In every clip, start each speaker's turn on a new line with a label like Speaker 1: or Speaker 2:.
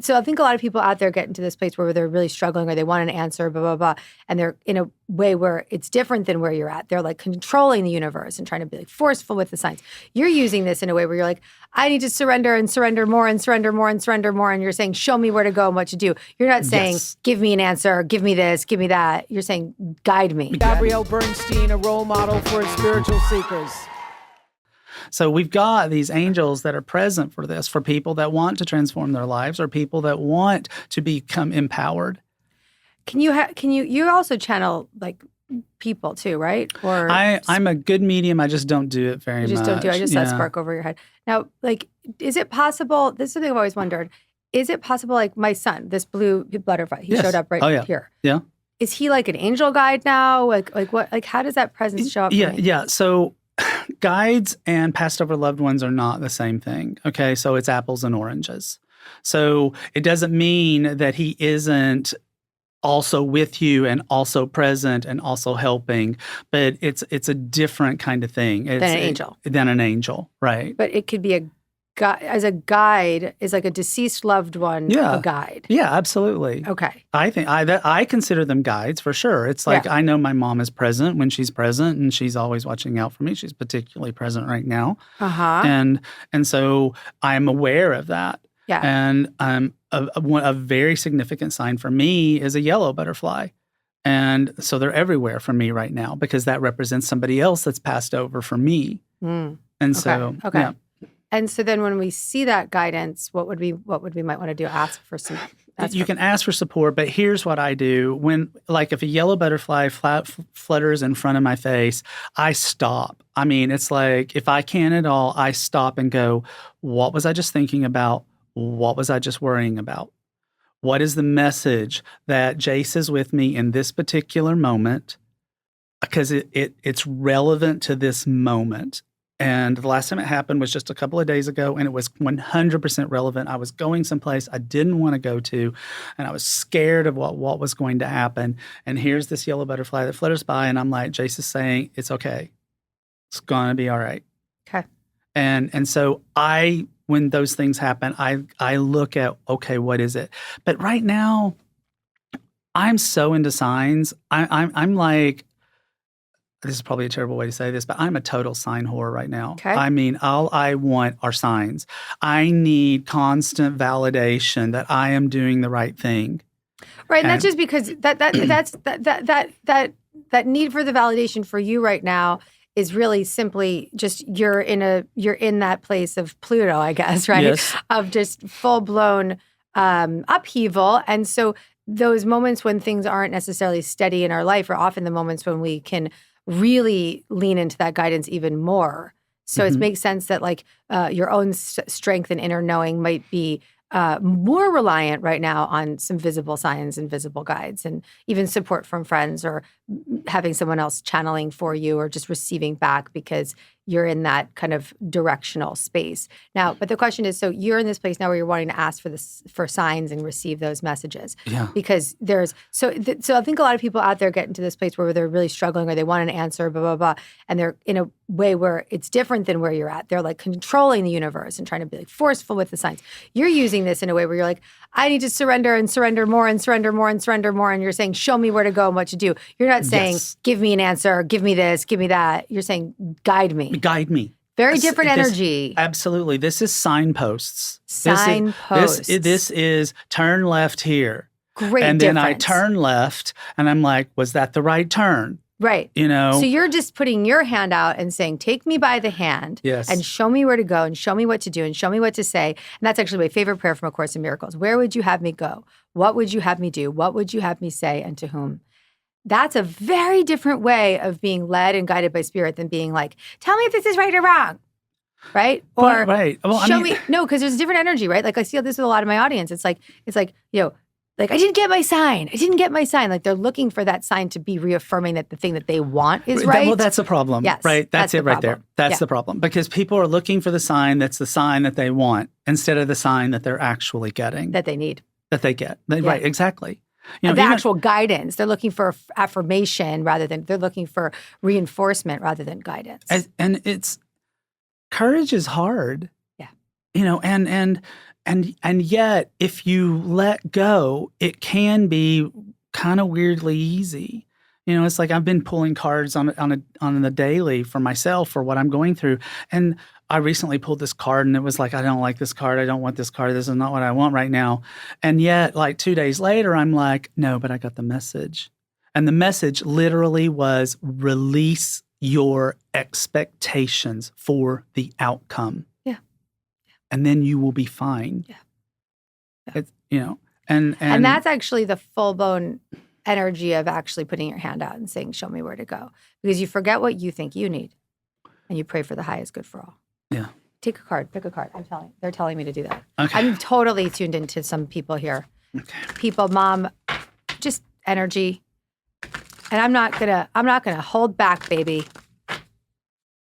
Speaker 1: So I think a lot of people out there get into this place where they're really struggling or they want an answer, blah, blah, blah. And they're in a way where it's different than where you're at. They're like controlling the universe and trying to be like forceful with the signs. You're using this in a way where you're like, I need to surrender and surrender more and surrender more and surrender more. And you're saying, show me where to go and what to do. You're not saying, give me an answer, give me this, give me that. You're saying, guide me.
Speaker 2: Gabrielle Bernstein, a role model for spiritual seekers.
Speaker 3: So we've got these angels that are present for this, for people that want to transform their lives or people that want to become empowered.
Speaker 1: You also channel like people too, right? Or
Speaker 3: I'm a good medium. I just don't do it very much.
Speaker 1: You just don't do it. I just saw spark over your head. Now, like, is it possible, this is something I've always wondered, is it possible, like my son, this blue butterfly, he showed up right here.
Speaker 3: Yeah.
Speaker 1: Is he like an angel guide now? Like what, like how does that presence show up for me?
Speaker 3: Yeah. So guides and passed over loved ones are not the same thing. Okay. So it's apples and oranges. So it doesn't mean that he isn't also with you and also present and also helping, but it's a different kind of thing.
Speaker 1: Than an angel.
Speaker 3: Than an angel, right.
Speaker 1: But it could be a guide, is like a deceased loved one a guide?
Speaker 3: Yeah, absolutely.
Speaker 1: Okay.
Speaker 3: I think I consider them guides for sure. It's like I know my mom is present when she's present, and she's always watching out for me. She's particularly present right now, and so I'm aware of that.
Speaker 1: Yeah,
Speaker 3: and a very significant sign for me is a yellow butterfly. And so they're everywhere for me right now because that represents somebody else that's passed over for me. And so, yeah.
Speaker 1: And so then when we see that guidance, what would we might want to do? Ask for some.
Speaker 3: You can ask for support, but here's what I do. When, like, if a yellow butterfly flutters in front of my face, I stop. I mean, it's like, if I can at all, I stop and go, what was I just thinking about? What was I just worrying about? What is the message that Jace is with me in this particular moment? Because it's relevant to this moment. And the last time it happened was just a couple of days ago, and it was 100% relevant. I was going someplace I didn't want to go to, and I was scared of what was going to happen. And here's this yellow butterfly that flutters by, and I'm like, Jace is saying, it's okay. It's going to be all right.
Speaker 1: Okay.
Speaker 3: And so when those things happen, I look at, okay, what is it? But right now, I'm so into signs. I'm like, this is probably a terrible way to say this, but I'm a total sign whore right now.
Speaker 1: Okay.
Speaker 3: I mean, all I want are signs. I need constant validation that I am doing the right thing.
Speaker 1: Right, and that's just because that need for the validation for you right now is really simply just you're in that place of Pluto, I guess, right?
Speaker 3: Yes.
Speaker 1: Of just full-blown upheaval. And so those moments when things aren't necessarily steady in our life are often the moments when we can really lean into that guidance even more. So it makes sense that like your own strength and inner knowing might be more reliant right now on some visible signs and visible guides and even support from friends or having someone else channeling for you or just receiving back because you're in that kind of directional space. Now, but the question is, so you're in this place now where you're wanting to ask for signs and receive those messages.
Speaker 3: Yeah.
Speaker 1: Because so I think a lot of people out there get into this place where they're really struggling or they want an answer, blah, blah, blah. And they're in a way where it's different than where you're at. They're like controlling the universe and trying to be like forceful with the signs. You're using this in a way where you're like, I need to surrender and surrender more and surrender more and surrender more. And you're saying, show me where to go and what to do. You're not saying, give me an answer, give me this, give me that. You're saying, guide me.
Speaker 3: Guide me.
Speaker 1: Very different energy.
Speaker 3: Absolutely. This is signposts.
Speaker 1: Signposts.
Speaker 3: This is turn left here.
Speaker 1: Great
Speaker 3: and
Speaker 1: difference.
Speaker 3: Then I turn left and I'm like, was that the right turn?
Speaker 1: Right.
Speaker 3: You know?
Speaker 1: So you're just putting your hand out and saying, take me by the hand and show me where to go and show me what to do and show me what to say. And that's actually my favorite prayer from A Course in Miracles. Where would you have me go? What would you have me do? What would you have me say and to whom? That's a very different way of being led and guided by spirit than being like, tell me if this is right or wrong. Right? Or
Speaker 3: right. Well,
Speaker 1: show me. No, because there's a different energy, right? Like I see this with a lot of my audience. It's like, you know, like, I didn't get my sign. I didn't get my sign. Like, they're looking for that sign to be reaffirming that the thing that they want is right.
Speaker 3: Well, that's the problem.
Speaker 1: Yes,
Speaker 3: right? That's it right there. That's
Speaker 1: the
Speaker 3: problem. Because people are looking for the sign that's the sign that they want instead of the sign that they're actually getting.
Speaker 1: That they need.
Speaker 3: That they get. Right, exactly. You know,
Speaker 1: the actual guidance. They're looking for affirmation they're looking for reinforcement rather than guidance.
Speaker 3: And courage is hard.
Speaker 1: Yeah.
Speaker 3: You know, and And yet, if you let go, it can be kind of weirdly easy. It's like I've been pulling cards on the daily for myself for what I'm going through. And I recently pulled this card and it was like, I don't like this card. I don't want this card. This is not what I want right now. And yet, like 2 days later, I'm like, no, but I got the message. And the message literally was release your expectations for the outcome.
Speaker 1: Yeah.
Speaker 3: And then you will be fine.
Speaker 1: Yeah.
Speaker 3: It's, and
Speaker 1: that's actually the full-blown energy of actually putting your hand out and saying, show me where to go. Because you forget what you think you need and you pray for the highest good for all.
Speaker 3: Yeah.
Speaker 1: Pick a card. They're telling me to do that.
Speaker 3: Okay.
Speaker 1: I'm totally tuned into some people here.
Speaker 3: Okay.
Speaker 1: People, mom, just energy. And I'm not gonna hold back, baby.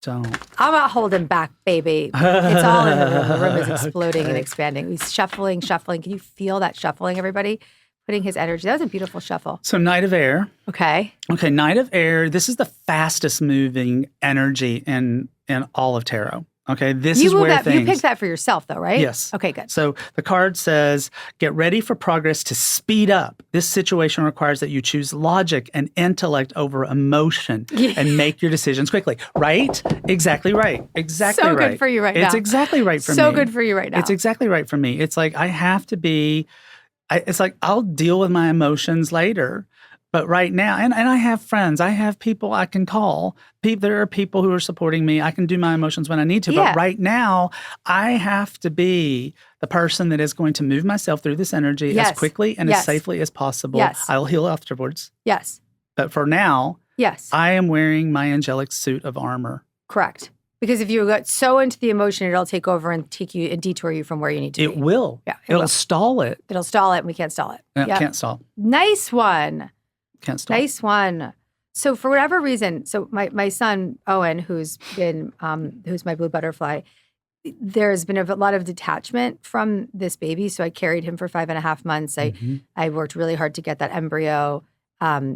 Speaker 3: Don't.
Speaker 1: I'm not holding back, baby. It's all in the room. The room is exploding and expanding. He's shuffling. Can you feel that shuffling, everybody? Putting his energy. That was a beautiful shuffle.
Speaker 3: So Knight of Air.
Speaker 1: Okay,
Speaker 3: Knight of Air. This is the fastest moving energy in all of tarot. Okay, this is where things...
Speaker 1: You picked that for yourself, though, right?
Speaker 3: Yes.
Speaker 1: Okay, good.
Speaker 3: So the card says, get ready for progress to speed up. This situation requires that you choose logic and intellect over emotion and make your decisions quickly. Right? Exactly right. Exactly
Speaker 1: so
Speaker 3: right.
Speaker 1: So good for you right now.
Speaker 3: It's exactly right for me.
Speaker 1: So good for you right now.
Speaker 3: It's exactly right for me. It's like I have to be... it's like I'll deal with my emotions later. But right now, and I have friends, I have people I can call. There are people who are supporting me. I can do my emotions when I need to.
Speaker 1: Yeah.
Speaker 3: But right now, I have to be the person that is going to move myself through this energy as quickly and as safely as possible.
Speaker 1: Yes.
Speaker 3: I'll heal afterwards.
Speaker 1: Yes.
Speaker 3: But for now,
Speaker 1: yes,
Speaker 3: I am wearing my angelic suit of armor.
Speaker 1: Correct. Because if you got so into the emotion, it'll take over and take you and detour you from where you need to be.
Speaker 3: It will.
Speaker 1: Yeah,
Speaker 3: It'll stall it.
Speaker 1: It'll stall it, and we can't stall it.
Speaker 3: No, can't stall.
Speaker 1: Nice one.
Speaker 3: Can't stall.
Speaker 1: Nice one. So for whatever reason, so my son Owen, who's my blue butterfly, there's been a lot of detachment from this baby. So I carried him for 5.5 months. I worked really hard to get that embryo.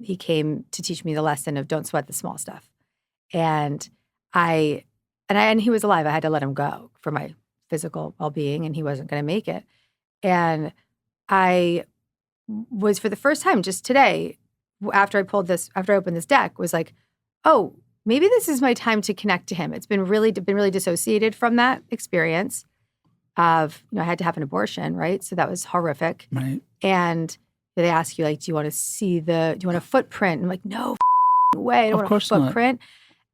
Speaker 1: He came to teach me the lesson of don't sweat the small stuff, and he was alive. I had to let him go for my physical well-being, and he wasn't going to make it. And I was, for the first time just today, after I opened this deck, was like, oh, maybe this is my time to connect to him. It's been really dissociated from that experience of, I had to have an abortion, right? So that was horrific.
Speaker 3: Right.
Speaker 1: And they ask you, like, do you want a footprint? And I'm like, no way, I don't want a footprint.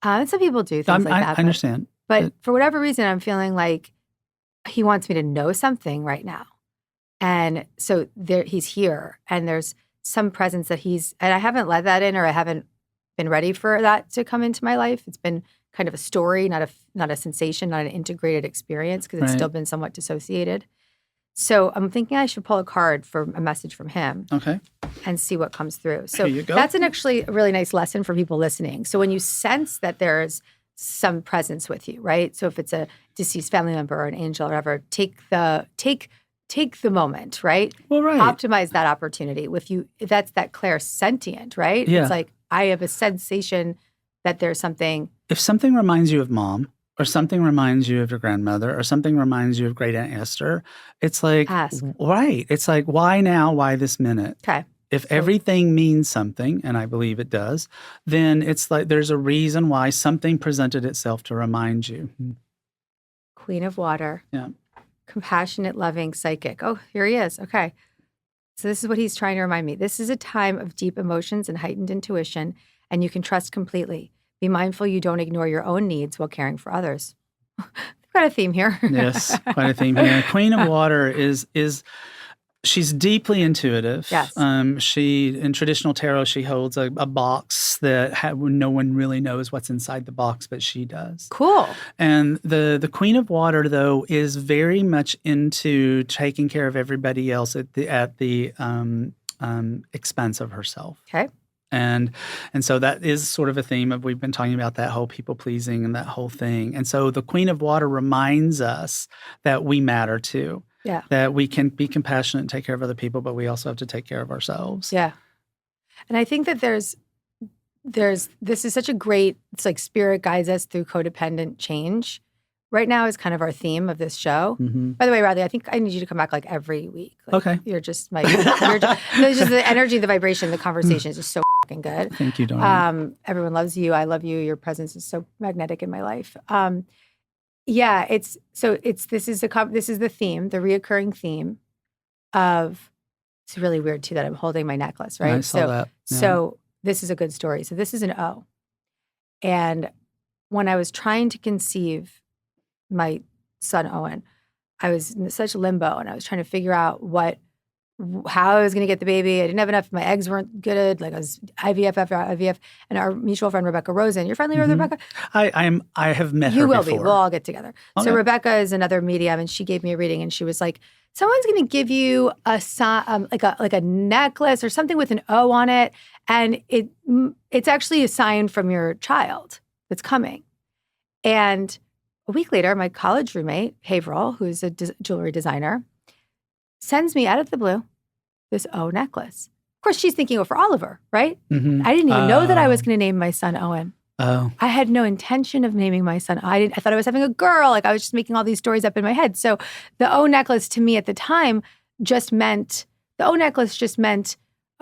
Speaker 1: And some people do things like that.
Speaker 3: I understand.
Speaker 1: But for whatever reason, I'm feeling like he wants me to know something right now. And so he's here, and there's some presence that and I haven't let that in, or I haven't been ready for that to come into my life. It's been kind of a story, not a sensation, not an integrated experience, because it's still been somewhat dissociated. So I'm thinking I should pull a card for a message from him.
Speaker 3: Okay.
Speaker 1: And see what comes through. So
Speaker 3: Here you go.
Speaker 1: that's actually a really nice lesson for people listening. So when you sense that there's some presence with you, right? So if it's a deceased family member or an angel or whatever, take the moment, right?
Speaker 3: Well, right.
Speaker 1: Optimize that opportunity. That's that clairsentient, right?
Speaker 3: Yeah.
Speaker 1: It's like I have a sensation that there's something.
Speaker 3: If something reminds you of mom, or something reminds you of your grandmother, or something reminds you of Great Aunt Esther, it's like,
Speaker 1: ask.
Speaker 3: Right. It's like, why now? Why this minute?
Speaker 1: Okay.
Speaker 3: If everything means something, and I believe it does, then it's like there's a reason why something presented itself to remind you.
Speaker 1: Queen of Water.
Speaker 3: Yeah.
Speaker 1: Compassionate, loving, psychic. Oh, here he is. Okay. So this is what he's trying to remind me. This is a time of deep emotions and heightened intuition, and you can trust completely. Be mindful you don't ignore your own needs while caring for others. We've got a theme here.
Speaker 3: Yes, quite a theme here. Queen of Water is she's deeply intuitive.
Speaker 1: Yes.
Speaker 3: In traditional tarot, she holds a box that no one really knows what's inside the box, but she does.
Speaker 1: Cool.
Speaker 3: And the Queen of Water, though, is very much into taking care of everybody else at the expense of herself.
Speaker 1: Okay.
Speaker 3: And so that is sort of a theme of, we've been talking about that whole people pleasing and that whole thing. And so the Queen of Water reminds us that we matter too.
Speaker 1: Yeah.
Speaker 3: That we can be compassionate and take care of other people, but we also have to take care of ourselves.
Speaker 1: Yeah. And I think that this is such a great, it's like spirit guides us through codependent change, right now is kind of our theme of this show. By the way, Riley, I think I need you to come back like every week. Like,
Speaker 3: Okay.
Speaker 1: You're just there's just the energy, the vibration, the conversation is just so fucking good.
Speaker 3: Thank you, darling.
Speaker 1: Everyone loves you. I love you. Your presence is so magnetic in my life. Yeah, this is the theme, the reoccurring theme of, it's really weird too that I'm holding my necklace, right?
Speaker 3: I saw that. Yeah.
Speaker 1: So this is a good story. So this is an O. And when I was trying to conceive my son Owen, I was in such limbo and I was trying to figure out how I was going to get the baby. I didn't have enough. My eggs weren't good. Like I was IVF after IVF. And our mutual friend, Rebecca Rosen, you're friendly with Rebecca?
Speaker 3: I have met her
Speaker 1: You will
Speaker 3: before.
Speaker 1: be. We'll all get together.
Speaker 3: Okay.
Speaker 1: So Rebecca is another medium and she gave me a reading and she was like, someone's going to give you like a necklace or something with an O on it. And it's actually a sign from your child that's coming. And a week later, my college roommate, Haverhill, who's a jewelry designer, sends me out of the blue this O necklace. Of course, she's thinking for Oliver, right? I didn't even know that I was going to name my son Owen.
Speaker 3: Oh.
Speaker 1: I had no intention of naming my son. I thought I was having a girl. Like I was just making all these stories up in my head. So the O necklace to me at the time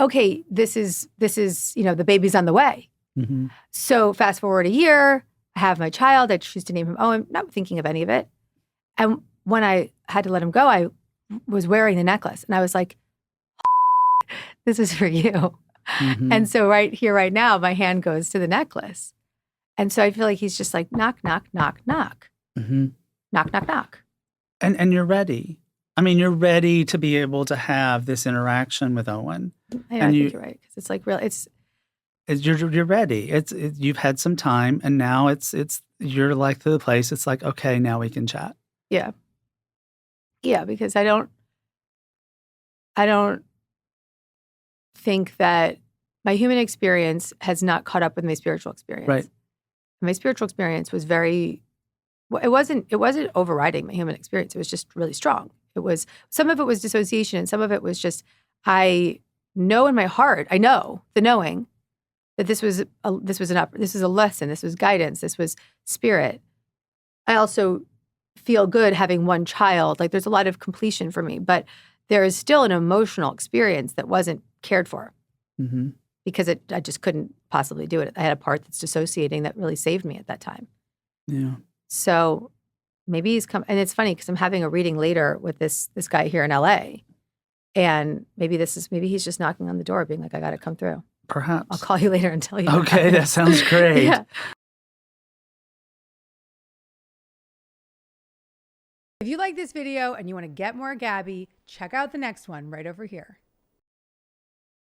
Speaker 1: okay, this is, the baby's on the way. So fast forward a year, I have my child. I choose to name him Owen, not thinking of any of it. And when I had to let him go, I was wearing the necklace. And I was like, this is for you. And so right here, right now, my hand goes to the necklace. And so I feel like he's just like, knock, knock, knock, knock. Knock, knock, knock.
Speaker 3: And you're ready. I mean, you're ready to be able to have this interaction with Owen.
Speaker 1: I think you're right. Because it's like real,
Speaker 3: you're ready. You've had some time, and now you're like to the place. It's like, okay, now we can chat.
Speaker 1: Yeah, because I don't think that my human experience has not caught up with my spiritual experience.
Speaker 3: Right.
Speaker 1: My spiritual experience was it wasn't overriding my human experience. It was just really strong. Some of it was dissociation, and some of it was just I know in my heart, I know the knowing that this was a lesson, this was guidance, this was spirit. I also feel good having one child. Like there's a lot of completion for me, but there is still an emotional experience that wasn't cared for because I just couldn't possibly do it. I had a part that's dissociating that really saved me at that time.
Speaker 3: Yeah.
Speaker 1: So maybe he's come, and it's funny because I'm having a reading later with this guy here in LA, and maybe he's just knocking on the door, being like, "I got to come through."
Speaker 3: Perhaps
Speaker 1: I'll call you later and tell you.
Speaker 3: Okay, that sounds great.
Speaker 1: Yeah. If you like this video and you want to get more Gabby, check out the next one right over here.